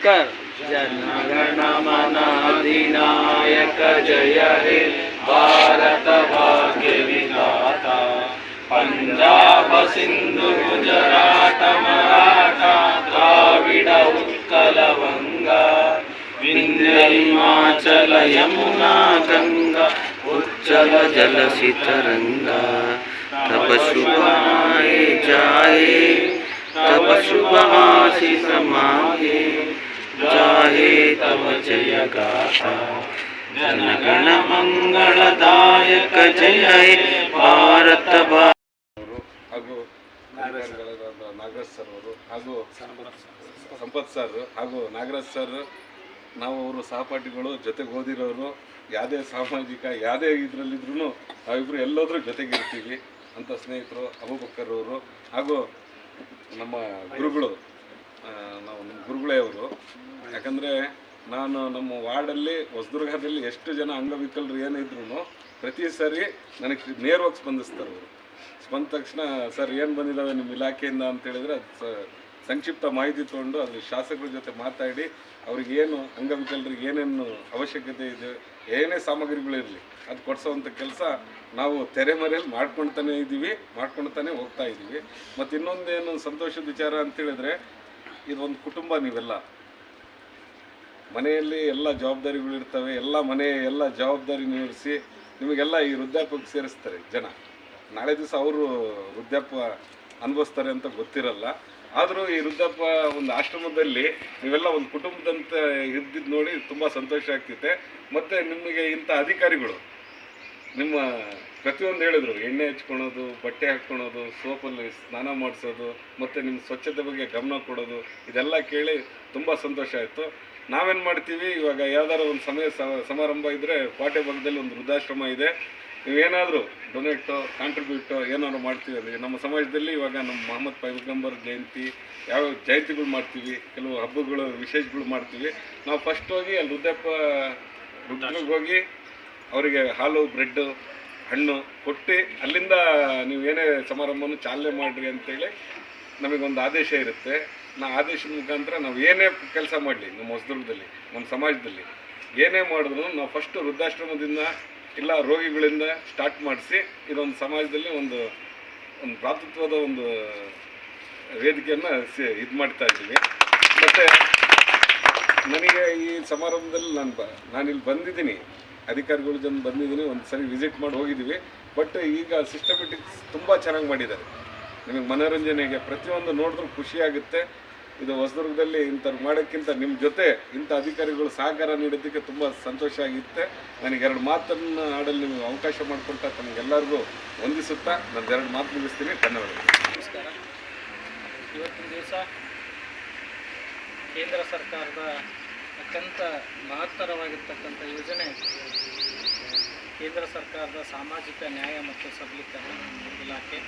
कर जनगण मन अधिनायक जय हे भारत भाग्य विधाता पंजाब सिंधु गुजरात मराठा द्राविड उत्कल गंगा विंध्य हिमाचल यमुना गंगा उज्जल जलसि तरंगा तब शुभ आए जाए तब शुभ आशीष मांगे जाहे तब जय गाथा जनगण मंगलदायक जय हे भारत ಹಾಗೂ ನಾಗರಾಜ್ ಸರ್ ಅವರು ಹಾಗೂ ಸಂಪತ್ ಸರ್ ಹಾಗೂ ನಾಗರಾಜ್ ಸರ್ ನಾವು ಅವರು ಸಹಪಾಠಿಗಳು ಜೊತೆಗೆ ಓದಿರೋರು ಯಾವುದೇ ಸಾಮಾಜಿಕ ಯಾವುದೇ ಇದರಲ್ಲಿದ್ರೂ ನಾವಿಬ್ಬರು ಎಲ್ಲೋದ್ರೂ ಜೊತೆಗಿರ್ತೀವಿ ಅಂತ ಸ್ನೇಹಿತರು ಅಬೂಬಕ್ಕರ್ ಅವರು ಹಾಗೂ ನಮ್ಮ ಗುರುಗಳು ನಾವು ನಮ್ಮ ಗುರುಗಳೇ ಅವರು. ಯಾಕಂದರೆ ನಾನು ನಮ್ಮ ವಾರ್ಡಲ್ಲಿ ಹೊಸದುರ್ಗದಲ್ಲಿ ಎಷ್ಟು ಜನ ಅಂಗವಿಕಲರು ಏನಿದ್ರು ಪ್ರತಿ ಸಾರಿ ನನಗೆ ನೇರವಾಗಿ ಸ್ಪಂದಿಸ್ತಾರೆ ಅವರು. ಬಂದ ತಕ್ಷಣ ಸರ್ ಏನು ಬಂದಿದ್ದಾವೆ ನಿಮ್ಮ ಇಲಾಖೆಯಿಂದ ಅಂತೇಳಿದರೆ ಸಂಕ್ಷಿಪ್ತ ಮಾಹಿತಿ ತೊಗೊಂಡು ಅದ್ರ ಶಾಸಕರ ಜೊತೆ ಮಾತಾಡಿ ಅವ್ರಿಗೇನು ಅಂಗವಿಕಲರಿಗೆ ಏನೇನು ಅವಶ್ಯಕತೆ ಇದೆ ಏನೇ ಸಾಮಗ್ರಿಗಳಿರಲಿ ಅದು ಕೊಡಿಸೋವಂಥ ಕೆಲಸ ನಾವು ತೆರೆಮರೆಯಲ್ಲಿ ಮಾಡ್ಕೊಳ್ತಾನೆ ಹೋಗ್ತಾ ಇದ್ದೀವಿ. ಮತ್ತು ಇನ್ನೊಂದೇನು ಸಂತೋಷದ ವಿಚಾರ ಅಂತೇಳಿದ್ರೆ ಇದೊಂದು ಕುಟುಂಬ. ನೀವೆಲ್ಲ ಮನೆಯಲ್ಲಿ ಎಲ್ಲ ಜವಾಬ್ದಾರಿಗಳಿರ್ತವೆ, ಎಲ್ಲ ಎಲ್ಲ ಜವಾಬ್ದಾರಿ ನಿರ್ವಹಿಸಿ ನಿಮಗೆಲ್ಲ ಈ ವೃದ್ಧಾಪ್ಯಕ್ಕೆ ಸೇರಿಸ್ತಾರೆ ಜನ. ನಾಳೆ ದಿವಸ ಅವರು ವೃದ್ಧಾಪ್ಯ ಅನುಭವಿಸ್ತಾರೆ ಅಂತ ಗೊತ್ತಿರಲ್ಲ. ಆದರೂ ಈ ವೃದ್ಧಾಪ್ಯ ಒಂದು ಆಶ್ರಮದಲ್ಲಿ ನೀವೆಲ್ಲ ಒಂದು ಕುಟುಂಬದಂತ ಇದ್ದಿದ್ದು ನೋಡಿ ತುಂಬ ಸಂತೋಷ ಆಗ್ತಿದೆ. ಮತ್ತು ನಿಮಗೆ ಇಂಥ ಅಧಿಕಾರಿಗಳು ನಿಮ್ಮ ಪ್ರತಿಯೊಂದು ಹೇಳಿದ್ರು, ಎಣ್ಣೆ ಹಚ್ಕೊಳೋದು, ಬಟ್ಟೆ ಹಾಕ್ಕೊಳೋದು, ಸೋಪಲ್ಲಿ ಸ್ನಾನ ಮಾಡಿಸೋದು, ಮತ್ತು ನಿಮ್ಮ ಸ್ವಚ್ಛತೆ ಬಗ್ಗೆ ಗಮನ ಕೊಡೋದು, ಇದೆಲ್ಲ ಕೇಳಿ ತುಂಬ ಸಂತೋಷ ಆಯಿತು. ನಾವೇನು ಮಾಡ್ತೀವಿ, ಇವಾಗ ಯಾವ್ದಾರು ಒಂದು ಸಮಾರಂಭ ಇದ್ದರೆ ಕೋಟೆ ಭಾಗದಲ್ಲಿ ಒಂದು ವೃದ್ಧಾಶ್ರಮ ಇದೆ, ನೀವೇನಾದರೂ ಡೊನೇಟೋ ಕಾಂಟ್ರಿಬ್ಯೂಟೋ ಏನಾದ್ರು ಮಾಡ್ತೀವಿ ಅಂದರೆ ನಮ್ಮ ಸಮಾಜದಲ್ಲಿ ಇವಾಗ ನಮ್ಮ ಮೊಹಮ್ಮದ್ ಪೈಗಂಬರ್ ಜಯಂತಿ ಯಾವ ಜಯಂತಿಗಳು ಮಾಡ್ತೀವಿ, ಕೆಲವು ಹಬ್ಬಗಳು ವಿಶೇಷಗಳು ಮಾಡ್ತೀವಿ. ನಾವು ಫಸ್ಟ್ ಹೋಗಿ ಅಲ್ಲಿ ವೃದ್ಧರಿಗೆ ಹೋಗಿ ಅವರಿಗೆ ಹಾಲು ಬ್ರೆಡ್ಡು ಹಣ್ಣು ಕೊಟ್ಟು ಅಲ್ಲಿಂದ ನೀವು ಏನೇ ಸಮಾರಂಭವನ್ನು ಚಾಲನೆ ಮಾಡಿರಿ ಅಂತೇಳಿ ನಮಗೊಂದು ಆದೇಶ ಇರುತ್ತೆ. ಆದೇಶದ ಮುಖಾಂತರ ನಾವು ಏನೇ ಕೆಲಸ ಮಾಡಲಿ ನಮ್ಮ ಹೊಸದುರ್ಗದಲ್ಲಿ ನಮ್ಮ ಸಮಾಜದಲ್ಲಿ ಏನೇ ಮಾಡಿದ್ರು ನಾವು ಫಸ್ಟು ವೃದ್ಧಾಶ್ರಮದಿಂದ ಇಲ್ಲ ರೋಗಿಗಳಿಂದ ಸ್ಟಾರ್ಟ್ ಮಾಡಿಸಿ ಇದೊಂದು ಸಮಾಜದಲ್ಲಿ ಒಂದು ಭ್ರಾತೃತ್ವದ ಒಂದು ವೇದಿಕೆಯನ್ನು ಇದು ಮಾಡ್ತಾ ಇದ್ದೀವಿ. ಮತ್ತು ನನಗೆ ಈ ಸಮಾರಂಭದಲ್ಲಿ ನಾನಿಲ್ಲಿ ಬಂದಿದ್ದೀನಿ, ಅಧಿಕಾರಿಗಳ ಜೊತೆ ಬಂದಿದ್ದೀನಿ, ಒಂದು ಸರಿ ವಿಸಿಟ್ ಮಾಡಿ ಹೋಗಿದ್ದೀವಿ. ಬಟ್ ಈಗ ಸಿಸ್ಟಮೆಟಿಕ್ಸ್ ತುಂಬ ಚೆನ್ನಾಗಿ ಮಾಡಿದ್ದಾರೆ. ನಿಮಗೆ ಮನೋರಂಜನೆಗೆ ಪ್ರತಿಯೊಂದು ನೋಡಿದ್ರೂ ಖುಷಿಯಾಗುತ್ತೆ. ಇದು ಹೊಸದುರ್ಗದಲ್ಲಿ ಇಂಥವ್ರು ಮಾಡೋಕ್ಕಿಂತ ನಿಮ್ಮ ಜೊತೆ ಇಂಥ ಅಧಿಕಾರಿಗಳು ಸಹಕಾರ ನೀಡೋದಕ್ಕೆ ತುಂಬ ಸಂತೋಷ ಆಗಿರುತ್ತೆ. ನನಗೆ 2 ಮಾತನ್ನು ಆಡಲು ನಿಮಗೆ ಅವಕಾಶ ಮಾಡಿಕೊಟ್ಟ ತಮಗೆಲ್ಲರಿಗೂ ವಂದಿಸುತ್ತಾ ನಾನು 2 ಮಾತು ಮುಗಿಸ್ತೀನಿ. ಧನ್ಯವಾದಗಳು. ನಮಸ್ಕಾರ. ಇವತ್ತಿನ ದಿವಸ ಕೇಂದ್ರ ಸರ್ಕಾರದ ಅತ್ಯಂತ ಮಹತ್ತರವಾಗಿರ್ತಕ್ಕಂಥ ಯೋಜನೆ ಕೇಂದ್ರ ಸರ್ಕಾರದ ಸಾಮಾಜಿಕ ನ್ಯಾಯ ಮತ್ತು ಸಬಲೀಕರಣ ಇಲಾಖೆ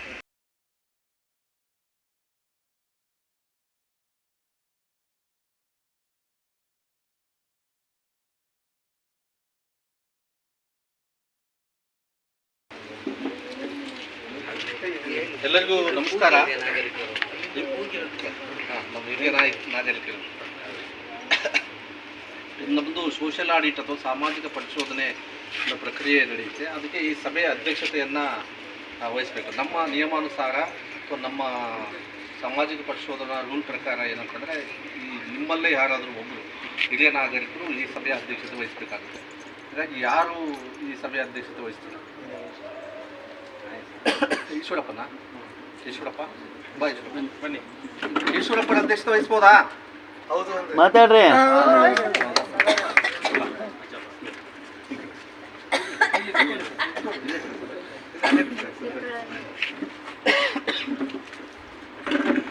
ಎಲ್ಲರಿಗೂ ನಮಸ್ಕಾರ. ನಮ್ಮ ಹಿರಿಯ ನಾಗರಿಕರು, ನಮ್ಮದು ಸೋಷಿಯಲ್ ಆಡಿಟ್ ಅಥವಾ ಸಾಮಾಜಿಕ ಪರಿಶೋಧನೆ ಪ್ರಕ್ರಿಯೆ ನಡೆಯುತ್ತೆ. ಅದಕ್ಕೆ ಈ ಸಭೆಯ ಅಧ್ಯಕ್ಷತೆಯನ್ನು ವಹಿಸಬೇಕು. ನಮ್ಮ ನಿಯಮಾನುಸಾರ ಅಥವಾ ನಮ್ಮ ಸಾಮಾಜಿಕ ಪರಿಶೋಧನಾ ರೂಲ್ ಪ್ರಕಾರ ಏನಂತಂದರೆ ಈ ನಿಮ್ಮಲ್ಲೇ ಯಾರಾದರೂ ಒಬ್ಬರು ಹಿರಿಯ ನಾಗರಿಕರು ಈ ಸಭೆಯ ಅಧ್ಯಕ್ಷತೆ ವಹಿಸಬೇಕಾಗುತ್ತೆ. ಹಾಗಾಗಿ ಯಾರು ಈ ಸಭೆಯ ಅಧ್ಯಕ್ಷತೆ ವಹಿಸ್ತಾರೆ? ಈಶ್ವರಪ್ಪನ ಈಶ್ವರಪ್ಪ ಬಾ, ಬನ್ನಿ. ಈಶ್ವರಪ್ಪನ ಅಧ್ಯಕ್ಷತೆ ವಹಿಸ್ಬೋದಾ? ಹೌದು ಮಾತಾಡ್ರಿ.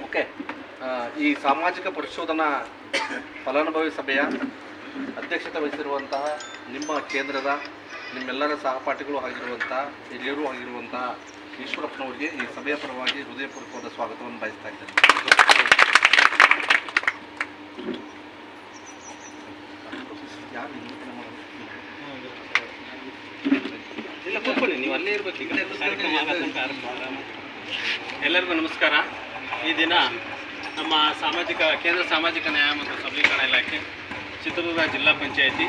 ಓಕೆ. ಈ ಸಾಮಾಜಿಕ ಪರಿಶೋಧನಾ ಫಲಾನುಭವಿ ಸಭೆಯ ಅಧ್ಯಕ್ಷತೆ ವಹಿಸಿರುವಂತಹ ನಿಮ್ಮ ಕೇಂದ್ರದ ನಿಮ್ಮೆಲ್ಲರ ಸಹಪಾಠಿಗಳು ಆಗಿರುವಂತಹ ಹಿರಿಯರು ಆಗಿರುವಂತಹ ಈಶ್ವರಪ್ಪನವರಿಗೆ ಈ ಸಭೆಯ ಪರವಾಗಿ ಹೃದಯಪೂರ್ವಕವಾದ ಸ್ವಾಗತವನ್ನು ಬಯಸ್ತಾ ಇದ್ದೇನೆ. ನೀವು ಅಲ್ಲೇ ಇರಬೇಕು. ಎಲ್ಲರಿಗೂ ನಮಸ್ಕಾರ. ಈ ದಿನ ನಮ್ಮ ಕೇಂದ್ರ ಸಾಮಾಜಿಕ ನ್ಯಾಯ ಮತ್ತು ಸಬಲೀಕರಣ ಇಲಾಖೆ, ಚಿತ್ರದುರ್ಗ ಜಿಲ್ಲಾ ಪಂಚಾಯಿತಿ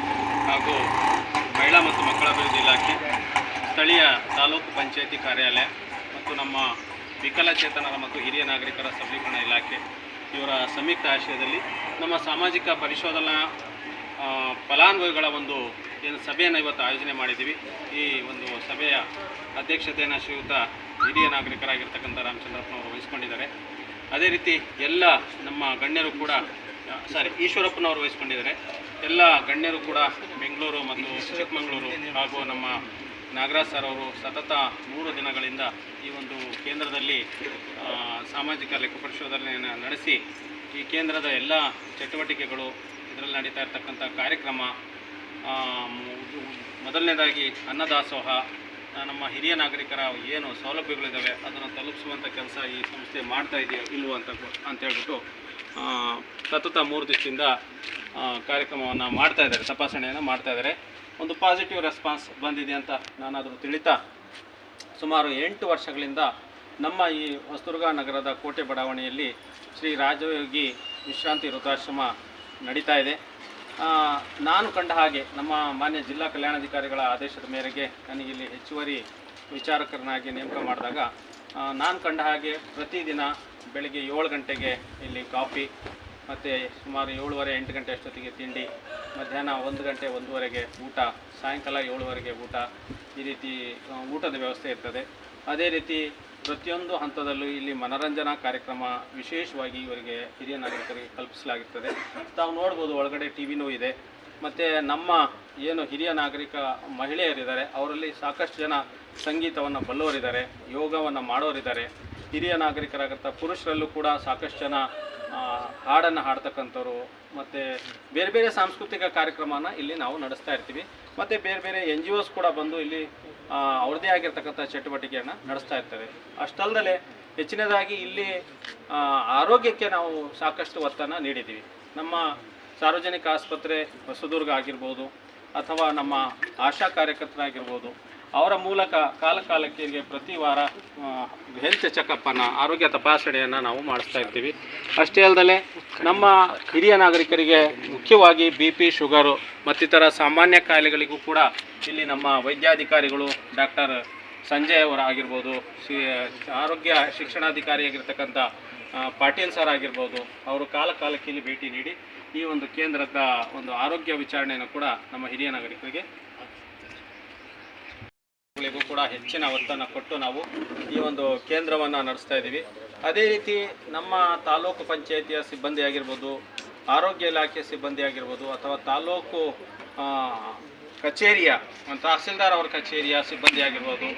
ಹಾಗೂ ಮಹಿಳಾ ಮತ್ತು ಮಕ್ಕಳ ಅಭಿವೃದ್ಧಿ ಇಲಾಖೆ, ಸ್ಥಳೀಯ ತಾಲೂಕು ಪಂಚಾಯಿತಿ ಕಾರ್ಯಾಲಯ ಮತ್ತು ನಮ್ಮ ವಿಕಲಚೇತನರ ಮತ್ತು ಹಿರಿಯ ನಾಗರಿಕರ ಸಬಲೀಕರಣ ಇಲಾಖೆ ಇವರ ಸಂಯುಕ್ತ ಆಶ್ರಯದಲ್ಲಿ ನಮ್ಮ ಸಾಮಾಜಿಕ ಪರಿಶೋಧನಾ ಫಲಾನುಭವಿಗಳ ಒಂದು ಏನು ಸಭೆಯನ್ನು ಇವತ್ತು ಆಯೋಜನೆ ಮಾಡಿದ್ದೀವಿ. ಈ ಒಂದು ಸಭೆಯ ಅಧ್ಯಕ್ಷತೆಯನ್ನು ಶ್ರೀಯುತ ಹಿರಿಯ ನಾಗರಿಕರಾಗಿರ್ತಕ್ಕಂಥ ರಾಮಚಂದ್ರಪ್ಪನವರು ವಹಿಸ್ಕೊಂಡಿದ್ದಾರೆ. ಅದೇ ರೀತಿ ಎಲ್ಲ ನಮ್ಮ ಗಣ್ಯರು ಕೂಡ ಈಶ್ವರಪ್ಪನವರು ವಹಿಸ್ಕೊಂಡಿದ್ದಾರೆ. ಎಲ್ಲ ಗಣ್ಯರು ಕೂಡ ಬೆಂಗಳೂರು ಮತ್ತು ಚಿಕ್ಕಮಗಳೂರು ಹಾಗೂ ನಮ್ಮ ನಾಗರಾಜ್ ಸರ್ ಅವರು ಸತತ 3 ದಿನಗಳಿಂದ ಈ ಒಂದು ಕೇಂದ್ರದಲ್ಲಿ ಸಾಮಾಜಿಕ ಲೆಕ್ಕ ಪರಿಶೋಧನೆಯನ್ನು ನಡೆಸಿ ಈ ಕೇಂದ್ರದ ಎಲ್ಲ ಚಟುವಟಿಕೆಗಳು, ಇದರಲ್ಲಿ ನಡೀತಾ ಇರತಕ್ಕಂಥ ಕಾರ್ಯಕ್ರಮ, ಮೊದಲನೇದಾಗಿ ಅನ್ನದಾಸೋಹ, ನಮ್ಮ ಹಿರಿಯ ನಾಗರಿಕರ ಏನು ಸೌಲಭ್ಯಗಳಿದ್ದಾವೆ ಅದನ್ನು ತಲುಪಿಸುವಂಥ ಕೆಲಸ ಈ ಸಂಸ್ಥೆ ಮಾಡ್ತಾ ಇದೆಯೋ ಇಲ್ವೋ ಅಂತ ಹೇಳ್ಬಿಟ್ಟು ಸತತ 3 ದಿವಸದಿಂದ ಕಾರ್ಯಕ್ರಮವನ್ನು ಮಾಡ್ತಾಯಿದ್ದಾರೆ, ತಪಾಸಣೆಯನ್ನು ಮಾಡ್ತಾಯಿದ್ದಾರೆ. ಒಂದು ಪಾಸಿಟಿವ್ ರೆಸ್ಪಾನ್ಸ್ ಬಂದಿದೆ ಅಂತ ನಾನಾದರೂ ತಿಳಿತಾ ಸುಮಾರು 8 ವರ್ಷಗಳಿಂದ ನಮ್ಮ ಈ ಹೊಸದುರ್ಗ ನಗರದ ಕೋಟೆ ಬಡಾವಣೆಯಲ್ಲಿ ಶ್ರೀ ರಾಜಯೋಗಿ ವಿಶ್ರಾಂತಿ ವೃದ್ಧಾಶ್ರಮ ನಡೀತಾ ಇದೆ. ನಾನು ಕಂಡ ಹಾಗೆ ನಮ್ಮ ಮಾನ್ಯ ಜಿಲ್ಲಾ ಕಲ್ಯಾಣಾಧಿಕಾರಿಗಳ ಆದೇಶದ ಮೇರೆಗೆ ನನಗಿಲ್ಲಿ ಹೆಚ್ಚುವರಿ ವಿಚಾರಕರನ್ನಾಗಿ ನೇಮಕ ಮಾಡಿದಾಗ ನಾನು ಕಂಡ ಹಾಗೆ ಪ್ರತಿದಿನ ಬೆಳಗ್ಗೆ 7 ಗಂಟೆಗೆ ಇಲ್ಲಿ ಕಾಫಿ, ಮತ್ತು ಸುಮಾರು 7:30-8 ಗಂಟೆ ಅಷ್ಟೊತ್ತಿಗೆ ತಿಂಡಿ, ಮಧ್ಯಾಹ್ನ 1 ಗಂಟೆ 1:30ಗೆ ಊಟ, ಸಾಯಂಕಾಲ 7:00ವರೆಗೆ ಊಟ, ಈ ರೀತಿ ಊಟದ ವ್ಯವಸ್ಥೆ ಇರ್ತದೆ. ಅದೇ ರೀತಿ ಪ್ರತಿಯೊಂದು ಹಂತದಲ್ಲೂ ಇಲ್ಲಿ ಮನರಂಜನಾ ಕಾರ್ಯಕ್ರಮ ವಿಶೇಷವಾಗಿ ಇವರಿಗೆ ಹಿರಿಯ ನಾಗರಿಕರಿಗೆ ಕಲ್ಪಿಸಲಾಗಿರ್ತದೆ. ತಾವು ನೋಡ್ಬೋದು, ಒಳಗಡೆ ಟಿವಿನೂ ಇದೆ. ಮತ್ತು ನಮ್ಮ ಏನು ಹಿರಿಯ ನಾಗರಿಕ ಮಹಿಳೆಯರಿದ್ದಾರೆ ಅವರಲ್ಲಿ ಸಾಕಷ್ಟು ಜನ ಸಂಗೀತವನ್ನು ಬಲ್ಲವರಿದ್ದಾರೆ, ಯೋಗವನ್ನು ಮಾಡೋರಿದ್ದಾರೆ. ಹಿರಿಯ ನಾಗರಿಕರಾಗತ್ತ ಪುರುಷರಲ್ಲೂ ಕೂಡ ಸಾಕಷ್ಟು ಜನ ಹಾಡನ್ನು ಹಾಡ್ತಕ್ಕಂಥವ್ರು, ಮತ್ತು ಬೇರೆ ಬೇರೆ ಸಾಂಸ್ಕೃತಿಕ ಕಾರ್ಯಕ್ರಮನ ಇಲ್ಲಿ ನಾವು ನಡೆಸ್ತಾ ಇರ್ತೀವಿ. ಮತ್ತು ಬೇರೆ ಬೇರೆ NGOs ಕೂಡ ಬಂದು ಇಲ್ಲಿ ಅವ್ರದ್ದೇ ಆಗಿರ್ತಕ್ಕಂಥ ಚಟುವಟಿಕೆಯನ್ನು ನಡೆಸ್ತಾ ಇರ್ತವೆ. ಅಷ್ಟಲ್ಲದೆ ಹೆಚ್ಚಿನದಾಗಿ ಇಲ್ಲಿ ಆರೋಗ್ಯಕ್ಕೆ ನಾವು ಸಾಕಷ್ಟು ಒತ್ತನ್ನು ನೀಡಿದ್ದೀವಿ. ನಮ್ಮ ಸಾರ್ವಜನಿಕ ಆಸ್ಪತ್ರೆ ಹೊಸದುರ್ಗ ಆಗಿರ್ಬೋದು ಅಥವಾ ನಮ್ಮ ಆಶಾ ಕಾರ್ಯಕರ್ತರಾಗಿರ್ಬೋದು, ಅವರ ಮೂಲಕ ಕಾಲಕ್ಕೆ ಪ್ರತಿ ವಾರ ಹೆಲ್ತ್ ಚೆಕಪ್ಪನ್ನು, ಆರೋಗ್ಯ ತಪಾಸಣೆಯನ್ನು ನಾವು ಮಾಡಿಸ್ತಾ ಇರ್ತೀವಿ. ಅಷ್ಟೇ ಅಲ್ಲದೆ ನಮ್ಮ ಹಿರಿಯ ನಾಗರಿಕರಿಗೆ ಮುಖ್ಯವಾಗಿ BP, ಶುಗರು ಮತ್ತಿತರ ಸಾಮಾನ್ಯ ಕಾಯಿಲೆಗಳಿಗೂ ಕೂಡ ಇಲ್ಲಿ ನಮ್ಮ ವೈದ್ಯಾಧಿಕಾರಿಗಳು ಡಾಕ್ಟರ್ ಸಂಜಯ್ ಅವರ ಆಗಿರ್ಬೋದು, ಆರೋಗ್ಯ ಶಿಕ್ಷಣಾಧಿಕಾರಿಯಾಗಿರ್ತಕ್ಕಂಥ ಪಾಟೀಲ್ ಸರ್ ಆಗಿರ್ಬೋದು, ಅವರು ಕಾಲಕ್ಕೆ ಇಲ್ಲಿ ಭೇಟಿ ನೀಡಿ ಈ ಒಂದು ಕೇಂದ್ರದ ಒಂದು ಆರೋಗ್ಯ ವಿಚಾರಣೆಯನ್ನು ಕೂಡ ನಮ್ಮ ಹಿರಿಯ ನಾಗರಿಕರಿಗೆ ಕೂಡ ಹೆಚ್ಚಿನ ಒತ್ತನ್ನು ಕೊಟ್ಟು ನಾವು ಈ ಒಂದು ಕೇಂದ್ರವನ್ನು ನಡೆಸ್ತಾ ಇದ್ದೀವಿ. ಅದೇ ರೀತಿ ನಮ್ಮ ತಾಲೂಕು ಪಂಚಾಯಿತಿಯ ಸಿಬ್ಬಂದಿ ಆಗಿರ್ಬೋದು, ಆರೋಗ್ಯ ಇಲಾಖೆ ಸಿಬ್ಬಂದಿ ಆಗಿರ್ಬೋದು, ಅಥವಾ ತಾಲೂಕು ಕಚೇರಿಯ ತಹಸೀಲ್ದಾರ್ ಅವರ ಕಚೇರಿಯ ಸಿಬ್ಬಂದಿ ಆಗಿರ್ಬೋದು,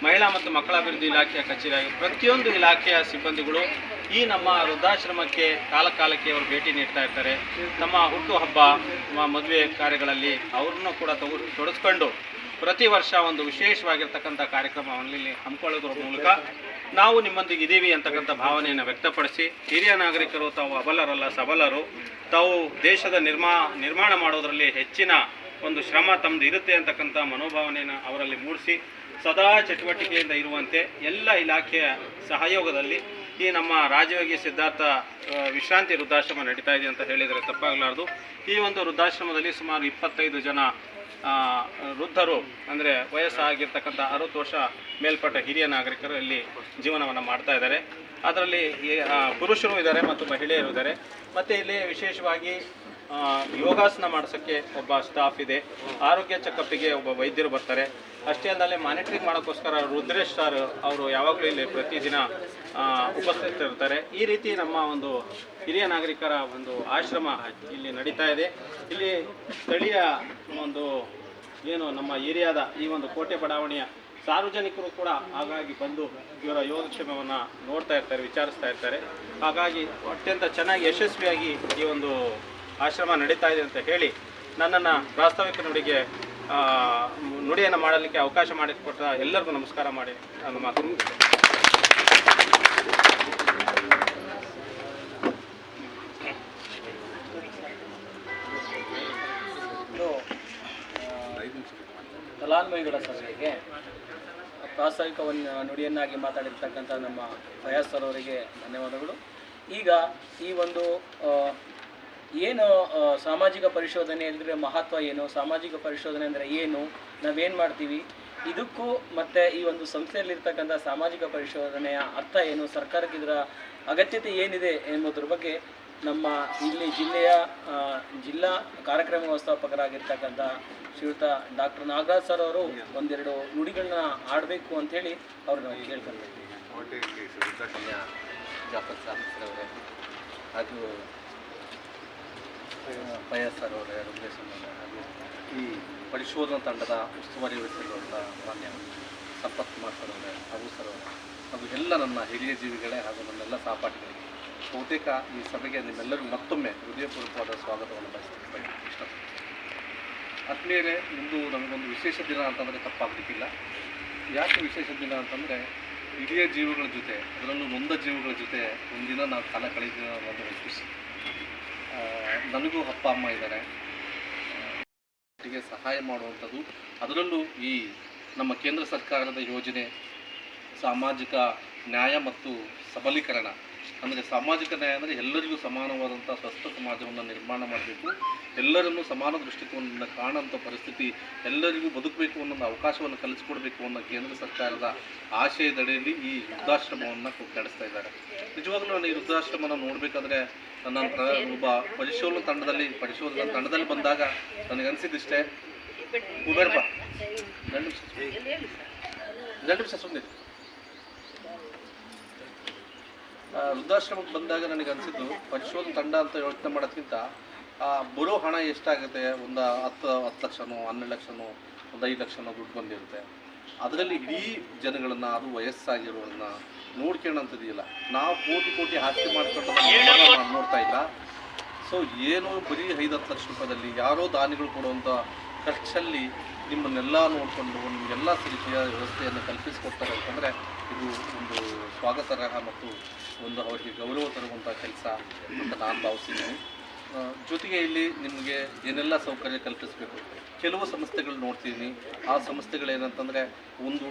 ಮಹಿಳಾ ಮತ್ತು ಮಕ್ಕಳ ಅಭಿವೃದ್ಧಿ ಇಲಾಖೆಯ ಕಚೇರಿ ಆಗಿರ್ಬೋದು, ಪ್ರತಿಯೊಂದು ಇಲಾಖೆಯ ಸಿಬ್ಬಂದಿಗಳು ಈ ನಮ್ಮ ವೃದ್ಧಾಶ್ರಮಕ್ಕೆ ಕಾಲಕ್ಕೆ ಅವರು ಭೇಟಿ ನೀಡ್ತಾ ಇರ್ತಾರೆ. ನಮ್ಮ ಹುಟ್ಟುಹಬ್ಬ, ಮದುವೆ ಕಾರ್ಯಗಳಲ್ಲಿ ಅವ್ರನ್ನೂ ಕೂಡ ತೊಡಗಿಸ್ಕೊಂಡು ಪ್ರತಿ ವರ್ಷ ಒಂದು ವಿಶೇಷವಾಗಿರ್ತಕ್ಕಂಥ ಕಾರ್ಯಕ್ರಮವನ್ನು ಇಲ್ಲಿ ಹಮ್ಮಿಕೊಳ್ಳೋದ್ರ ಮೂಲಕ ನಾವು ನಿಮ್ಮೊಂದಿಗೆ ಇದ್ದೀವಿ ಅಂತಕ್ಕಂಥ ಭಾವನೆಯನ್ನು ವ್ಯಕ್ತಪಡಿಸಿ, ಹಿರಿಯ ನಾಗರಿಕರು ತಾವು ಅಬಲರಲ್ಲ ಸಬಲರು, ತಾವು ದೇಶದ ನಿರ್ಮಾಣ ಮಾಡೋದರಲ್ಲಿ ಹೆಚ್ಚಿನ ಒಂದು ಶ್ರಮ ತಮ್ಮದು ಇರುತ್ತೆ ಅಂತಕ್ಕಂಥ ಮನೋಭಾವನೆಯನ್ನು ಅವರಲ್ಲಿ ಮೂಡಿಸಿ ಸದಾ ಚಟುವಟಿಕೆಯಿಂದ ಇರುವಂತೆ ಎಲ್ಲ ಇಲಾಖೆಯ ಸಹಯೋಗದಲ್ಲಿ ಈ ನಮ್ಮ ರಾಜಯೋಗಿ ಸಿದ್ಧಾರ್ಥ ವಿಶ್ರಾಂತಿ ವೃದ್ಧಾಶ್ರಮ ನಡೀತಾ ಇದೆ ಅಂತ ಹೇಳಿದರೆ ತಪ್ಪಾಗಲಾರದು. ಈ ಒಂದು ವೃದ್ಧಾಶ್ರಮದಲ್ಲಿ ಸುಮಾರು 25 ಜನ ವೃದ್ಧರು, ಅಂದರೆ ವಯಸ್ಸಾಗಿರ್ತಕ್ಕಂಥ 60 ವರ್ಷ ಮೇಲ್ಪಟ್ಟ ಹಿರಿಯ ನಾಗರಿಕರು ಇಲ್ಲಿ ಜೀವನವನ್ನು ಮಾಡ್ತಾ ಇದ್ದಾರೆ. ಅದರಲ್ಲಿ ಪುರುಷರು ಇದ್ದಾರೆ ಮತ್ತು ಮಹಿಳೆಯರು ಇದ್ದಾರೆ. ಮತ್ತು ಇಲ್ಲಿ ವಿಶೇಷವಾಗಿ ಯೋಗಾಸನ ಮಾಡಿಸೋಕ್ಕೆ ಒಬ್ಬ ಸ್ಟಾಫ್ ಇದೆ, ಆರೋಗ್ಯ ಚೆಕಪ್ಪಿಗೆ ಒಬ್ಬ ವೈದ್ಯರು ಬರ್ತಾರೆ. ಅಷ್ಟೇ ಅಲ್ಲದೆ ಮಾನಿಟರಿಂಗ್ ಮಾಡೋಕ್ಕೋಸ್ಕರ ರುದ್ರೇಶ್ ಸರ್ ಅವರು ಯಾವಾಗಲೂ ಇಲ್ಲಿ ಪ್ರತಿದಿನ ಉಪಸ್ಥಿತರಿರ್ತಾರೆ. ಈ ರೀತಿ ನಮ್ಮ ಒಂದು ಹಿರಿಯ ನಾಗರಿಕರ ಒಂದು ಆಶ್ರಮ ಇಲ್ಲಿ ನಡೀತಾ ಇದೆ. ಇಲ್ಲಿ ಸ್ಥಳೀಯ ಒಂದು ಏನು ನಮ್ಮ ಏರಿಯಾದ ಈ ಒಂದು ಕೋಟೆ ಬಡಾವಣೆಯ ಸಾರ್ವಜನಿಕರು ಕೂಡ ಹಾಗಾಗಿ ಬಂದು ಇವರ ಯೋಗಕ್ಷೇಮವನ್ನು ನೋಡ್ತಾ ಇರ್ತಾರೆ, ವಿಚಾರಿಸ್ತಾ ಇರ್ತಾರೆ. ಹಾಗಾಗಿ ಅತ್ಯಂತ ಚೆನ್ನಾಗಿ ಯಶಸ್ವಿಯಾಗಿ ಈ ಒಂದು ಆಶ್ರಮ ನಡೀತಾ ಇದೆ ಅಂತ ಹೇಳಿ ನನ್ನನ್ನು ಪ್ರಾಸ್ತಾವಿಕ ನುಡಿಯನ್ನು ಮಾಡಲಿಕ್ಕೆ ಅವಕಾಶ ಮಾಡಿಕೊಟ್ಟ ಎಲ್ಲರಿಗೂ ನಮಸ್ಕಾರ ಮಾಡಿ ನಾನು ಮಾತು ಫಲಾನುಭವಿಗಳ ಸಭೆಗೆ ಪ್ರಾಸ್ತಾವಿಕ ನುಡಿಯನ್ನಾಗಿ ಮಾತಾಡಿರ್ತಕ್ಕಂಥ ನಮ್ಮ ಫಯಾಜ್ ಸರ್ ಅವರಿಗೆ ಧನ್ಯವಾದಗಳು. ಈಗ ಈ ಒಂದು ಏನು ಸಾಮಾಜಿಕ ಪರಿಶೋಧನೆ ಅಂದರೆ ಮಹತ್ವ ಏನು, ಸಾಮಾಜಿಕ ಪರಿಶೋಧನೆ ಅಂದರೆ ಏನು, ನಾವೇನು ಮಾಡ್ತೀವಿ, ಇದಕ್ಕೂ ಮತ್ತು ಈ ಒಂದು ಸಂಸ್ಥೆಯಲ್ಲಿರ್ತಕ್ಕಂಥ ಸಾಮಾಜಿಕ ಪರಿಶೋಧನೆಯ ಅರ್ಥ ಏನು, ಸರ್ಕಾರಕ್ಕೆ ಇದರ ಅಗತ್ಯತೆ ಏನಿದೆ ಎಂಬುದರ ಬಗ್ಗೆ ನಮ್ಮ ಇಲ್ಲಿ ಜಿಲ್ಲೆಯ ಜಿಲ್ಲಾ ಕಾರ್ಯಕ್ರಮ ವ್ಯವಸ್ಥಾಪಕರಾಗಿರ್ತಕ್ಕಂಥ ಶ್ರೀಯುತ ಡಾಕ್ಟರ್ ನಾಗರಾಜ್ ಸರ್ ಅವರು ಒಂದೆರಡು ನುಡಿಗಳನ್ನ ಆಡಬೇಕು ಅಂಥೇಳಿ ಅವ್ರು ನಾವು ಕೇಳ್ಕೊಳ್ತೀವಿ. ಜಾಫರ್ ಸರ್ ಅವರೇ ಹಾಗೂ ಫಯಾಜ್ ಸರ್ ಅವರೇ, ರುದ್ರೇಶ್ ಹಾಗೂ ಈ ಪರಿಶೋಧನಾ ತಂಡದ ಉಸ್ತುವಾರಿ ವಹಿಸಿರುವಂಥ ಮಾನ್ಯ ಸಂಪತ್ ಕುಮಾರ್ ಸರ್ ಅವರೇ, ಅಬು ಸರ್ ಅವರೇ ಹಾಗೂ ಎಲ್ಲ ನನ್ನ ಹಿರಿಯ ಜೀವಿಗಳೇ ಹಾಗೂ ನನ್ನೆಲ್ಲ ಸಹಪಾಠಿಗಳಿಗೆ ಬಹುತೇಕ ಈ ಸಭೆಗೆ ನಿಮ್ಮೆಲ್ಲರಿಗೂ ಮತ್ತೊಮ್ಮೆ ಹೃದಯಪೂರ್ವಕವಾದ ಸ್ವಾಗತವನ್ನು ಬಯಸ್ತೀನಿ. ಇಷ್ಟಪಡ್ತೀನಿ. ಆದ್ಮೇಲೆ ಇಂದು ನಮಗೊಂದು ವಿಶೇಷ ದಿನ ಅಂತಂದರೆ ತಪ್ಪಾಗಲಿಕ್ಕಿಲ್ಲ. ಯಾಕೆ ವಿಶೇಷ ದಿನ ಅಂತಂದರೆ ಹಿರಿಯ ಜೀವಿಗಳ ಜೊತೆ, ಅದರಲ್ಲೂ ನೊಂದ ಜೀವಿಗಳ ಜೊತೆ ಒಂದಿನ ನಾವು ಕಾಲ ಕಳೆದಿನ ಅನ್ನೋದು ಖುಷಿ. ನನಗೂ ಅಪ್ಪ ಅಮ್ಮ ಇದ್ದಾರೆ, ಒಟ್ಟಿಗೆ ಸಹಾಯ ಮಾಡುವಂಥದ್ದು. ಅದರಲ್ಲೂ ಈ ನಮ್ಮ ಕೇಂದ್ರ ಸರ್ಕಾರದ ಯೋಜನೆ ಸಾಮಾಜಿಕ ನ್ಯಾಯ ಮತ್ತು ಸಬಲೀಕರಣ, ಅಂದರೆ ಸಾಮಾಜಿಕ ನ್ಯಾಯ ಅಂದರೆ ಎಲ್ಲರಿಗೂ ಸಮಾನವಾದಂಥ ಸ್ವಸ್ಥ ಸಮಾಜವನ್ನು ನಿರ್ಮಾಣ ಮಾಡಬೇಕು, ಎಲ್ಲರನ್ನೂ ಸಮಾನ ದೃಷ್ಟಿಕೋನದಿಂದ ಕಾಣುವಂಥ ಪರಿಸ್ಥಿತಿ, ಎಲ್ಲರಿಗೂ ಬದುಕಬೇಕು ಅನ್ನೋ ಅವಕಾಶವನ್ನು ಕಲಿಸಿಕೊಡಬೇಕು ಅನ್ನೋ ಕೇಂದ್ರ ಸರ್ಕಾರದ ಆಶಯದಡಿಯಲ್ಲಿ ಈ ವೃದ್ಧಾಶ್ರಮವನ್ನು ನಡೆಸ್ತಾ ಇದ್ದಾರೆ. ನಿಜವಾಗ್ಲೂ ನಾನು ಈ ವೃದ್ಧಾಶ್ರಮನ ನೋಡಬೇಕಾದ್ರೆ ನಾನು ಒಬ್ಬ ಪರಿಶೋಧನಾ ತಂಡದಲ್ಲಿ ಬಂದಾಗ ನನಗನ್ಸಿದ್ದಿಷ್ಟೇ, ಕುಬೇರಪ್ಪ ಎರಡು ನಿಮಿಷ ಸುಮ್ಮನೆ ವೃದ್ಧಾಶ್ರಮಕ್ಕೆ ಬಂದಾಗ ನನಗೆ ಅನಿಸಿದ್ದು, ಪರಿಶೋಧನಾ ತಂಡ ಅಂತ ಯೋಚನೆ ಮಾಡೋದ್ಕಿಂತ ಬರೋ ಹಣ ಎಷ್ಟಾಗುತ್ತೆ, ಒಂದು 10 ಲಕ್ಷನೋ 12 ಲಕ್ಷನೋ ಒಂದು 5 ಲಕ್ಷನೋ ದುಡ್ಡು ಬಂದಿರುತ್ತೆ. ಅದರಲ್ಲಿ ಇಡೀ ಜನಗಳನ್ನು, ಅದು ವಯಸ್ಸಾಗಿರೋರನ್ನ ನೋಡ್ಕೊಳ್ಳೋಂಥದ್ದಿಲ್ಲ. ನಾವು ಕೋಟಿ ಆಸ್ತಿ ಮಾಡ್ಕೊಂಡು ನೋಡ್ತಾ ಇಲ್ಲ. ಸೊ ಏನೋ ಬರೀ 5-10 ಲಕ್ಷ ರೂಪಾಯಿದಲ್ಲಿ ಯಾರೋ ದಾನಿಗಳು ಕೊಡುವಂಥ ಖರ್ಚಲ್ಲಿ ನಿಮ್ಮನ್ನೆಲ್ಲ ನೋಡಿಕೊಂಡು ನಿಮಗೆಲ್ಲ ರೀತಿಯ ವ್ಯವಸ್ಥೆಯನ್ನು ಕಲ್ಪಿಸಿಕೊಡ್ತಾರೆ ಅಂತಂದರೆ ಇದು ಒಂದು ಸ್ವಾಗತಾರ್ಹ ಮತ್ತು ಒಂದು ಅವರಿಗೆ ಗೌರವ ತರುವಂಥ ಕೆಲಸ ಅಂತ ನಾನು ಭಾವಿಸಿದ್ದೀನಿ. ಜೊತೆಗೆ ಇಲ್ಲಿ ನಿಮಗೆ ಏನೆಲ್ಲ ಸೌಕರ್ಯ ಕಲ್ಪಿಸಬೇಕು, ಕೆಲವು ಸಂಸ್ಥೆಗಳು ನೋಡ್ತೀನಿ, ಆ ಸಂಸ್ಥೆಗಳೇನಂತಂದರೆ ಒಂದು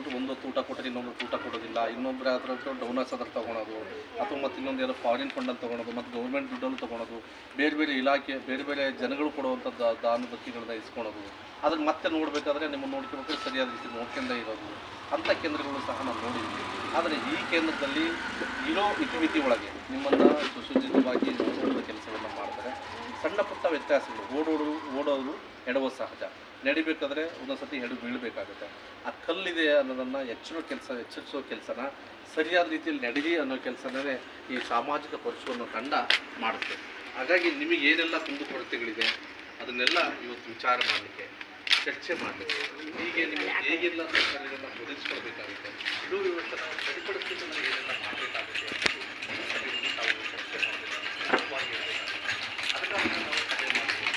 ಊಟ ಕೊಟ್ಟರೆ ಇನ್ನೊಂದು ಊಟ ಕೊಡೋದಿಲ್ಲ, ಇನ್ನೊಬ್ಬರ ಹತ್ರ ಡೋನರ್ಸ್ ಅದ್ರ ತೊಗೊಳೋದು, ಅಥವಾ ಮತ್ತು ಇನ್ನೊಂದು ಏನೋ ಫಾರಿನ್ ಫಂಡಲ್ಲಿ ತೊಗೊಳೋದು, ಮತ್ತು ಗೌರ್ಮೆಂಟ್ ದುಡ್ಡಲ್ಲಿ ತೊಗೊಳೋದು, ಬೇರೆ ಇಲಾಖೆ ಬೇರೆ ಜನಗಳು ಕೊಡುವಂಥ ದಾನದತ್ತಿಗಳನ್ನ ಇಸ್ಕೊಳೋದು, ಅದನ್ನು ಮತ್ತೆ ನೋಡಬೇಕಾದ್ರೆ ನಿಮ್ಮನ್ನು ನೋಡ್ಕೋಬೇಕಾದ್ರೆ ಸರಿಯಾದ ರೀತಿ ನೋಡ್ಕೊಂಡೇ ಇರೋದು ಅಂಥ ಕೇಂದ್ರಗಳು ಸಹ ನಾನು ನೋಡಿದ್ದೀನಿ. ಆದರೆ ಈ ಕೇಂದ್ರದಲ್ಲಿ ಇರೋ ಇತಿಮಿತಿ ಒಳಗೆ ನಿಮ್ಮನ್ನು ಸುಸಜ್ಜಿತವಾಗಿ ನೋಡುವ ಕೆಲಸವನ್ನು ಮಾಡ್ತಾರೆ. ಸಣ್ಣ ಪುಟ್ಟ ವ್ಯತ್ಯಾಸಗಳು, ಓಡೋದು ಎಡವೋ ಸಹಜ, ನಡಿಬೇಕಾದ್ರೆ ಒಂದೊಂದು ಸತಿ ಬೀಳಬೇಕಾಗುತ್ತೆ. ಆ ಕಲ್ಲಿದೆ ಅನ್ನೋದನ್ನು ಎಚ್ಚರಿಸೋ ಕೆಲಸನ ಸರಿಯಾದ ರೀತಿಯಲ್ಲಿ ನಡೀಲಿ ಅನ್ನೋ ಕೆಲಸನೇ ಈ ಸಾಮಾಜಿಕ ಪರಿಶೋಧನಾ ತಂಡ ಮಾಡುತ್ತೆ. ಹಾಗಾಗಿ ನಿಮಗೆ ಏನೆಲ್ಲ ಕುಂದುಕೊರತೆಗಳಿದೆ ಅದನ್ನೆಲ್ಲ ಇವತ್ತು ವಿಚಾರ ಮಾಡಲಿಕ್ಕೆ, ಚರ್ಚೆ ಮಾಡಲಿಕ್ಕೆ, ಹೀಗೆ ನಿಮಗೆ ಹೇಗೆಲ್ಲ ಸರ್ಕಾರಗಳನ್ನ ಒದಗಿಸ್ಕೊಡ್ಬೇಕಾಗುತ್ತೆ, ಇದು ಇವತ್ತು ನಾವು ಸರಿಪಡಿಸ್ಲಿಕ್ಕೆ ಏನೆಲ್ಲ ಮಾಡಬೇಕಾಗುತ್ತೆ ತಾವು ಚರ್ಚೆ ಮಾಡಬೇಕು. ಅದಕ್ಕಾಗಿ ನಾವು ಸಭೆ ಮಾಡ್ತೀವಿ.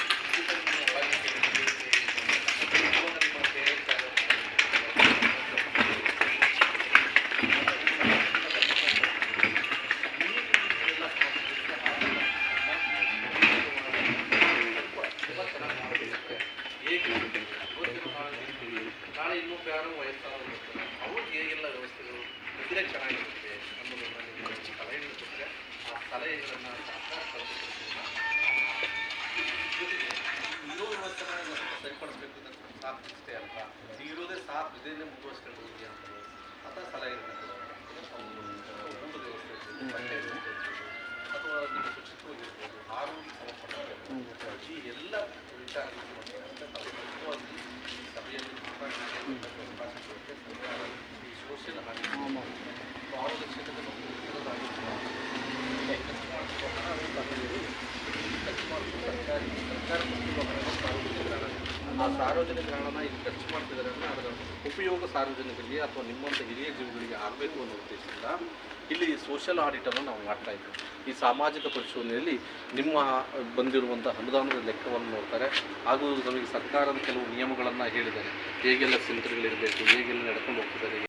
ನಾಳೆ ಇನ್ನೊಬ್ಬ ಯಾರು ವಯಸ್ಸಾದವರು ಬರ್ತಾರೆ, ಅವ್ರಿಗೆ ಹೇಗೆಲ್ಲ ವ್ಯವಸ್ಥೆಗಳು ಇದ್ರೆ ಚೆನ್ನಾಗಿರುತ್ತೆ ಅನ್ನೋದನ್ನು ನಿಮಗೆ ಸಲಹೆಗಳು ಕೊಟ್ಟರೆ ಆ ಸಲಹೆಗಳನ್ನು ಸರ್ಕಾರ ಜೊತೆಗೆ ಇರೋ ವ್ಯವಸ್ಥೆನ ಸರಿಪಡಿಸಬೇಕು ಸಾಕು ಅಷ್ಟೇ ಅಲ್ಲ, ಇರೋದೇ ಸಾಕು ಇದೇನೇ ಮುಂದುವರಿಸ್ಕೊಂಡು ಹೋಗಿ ಅಂತ ಅಥವಾ ಸಲಹೆಗಳನ್ನು ಊಟದ ವ್ಯವಸ್ಥೆ, ಬಟ್ಟೆ ವ್ಯವಸ್ಥೆ, ಅಥವಾ ನಿಮ್ಮ ಶುಚಿತ್ವವಾಗಿರ್ಬೋದು, ಆರೋಗ್ಯ ಸಮರ್ಪಣೆ, ಈ ಎಲ್ಲ ವಿಚಾರಗಳನ್ನು ಸಭೆಯಲ್ಲಿ ಈ ಸೋಷಿಯಲ್ ಆರೋಗ್ಯ ಕ್ಷೇತ್ರದ ಆ ಸಾರ್ವಜನಿಕ ಹಣನ ಇಲ್ಲಿ ಖರ್ಚು ಮಾಡ್ತಿದ್ದಾರೆ ಅಂದರೆ ಅದರ ಉಪಯೋಗ ಸಾರ್ವಜನಿಕರಿಗೆ ಅಥವಾ ನಿಮ್ಮಂಥ ಹಿರಿಯ ಜೀವಿಗಳಿಗೆ ಆಗಬೇಕು ಅನ್ನೋ ಉದ್ದೇಶದಿಂದ ಇಲ್ಲಿ ಸೋಷಿಯಲ್ ಆಡಿಟನ್ನು ನಾವು ಮಾಡ್ತಾ ಇದ್ದೀವಿ. ಈ ಸಾಮಾಜಿಕ ಪರಿಶೋಧನೆಯಲ್ಲಿ ನಿಮ್ಮ ಬಂದಿರುವಂಥ ಅನುದಾನದ ಲೆಕ್ಕವನ್ನು ನೋಡ್ತಾರೆ. ಹಾಗೂ ನಮಗೆ ಸರ್ಕಾರದ ಕೆಲವು ನಿಯಮಗಳನ್ನು ಹೇಳಿದ್ದಾರೆ, ಹೇಗೆಲ್ಲ ಸೆಂಟರ್ಗಳಿರಬೇಕು, ಹೇಗೆಲ್ಲ ನಡ್ಕೊಂಡು ಹೋಗ್ತಿದ್ದಾರೆ.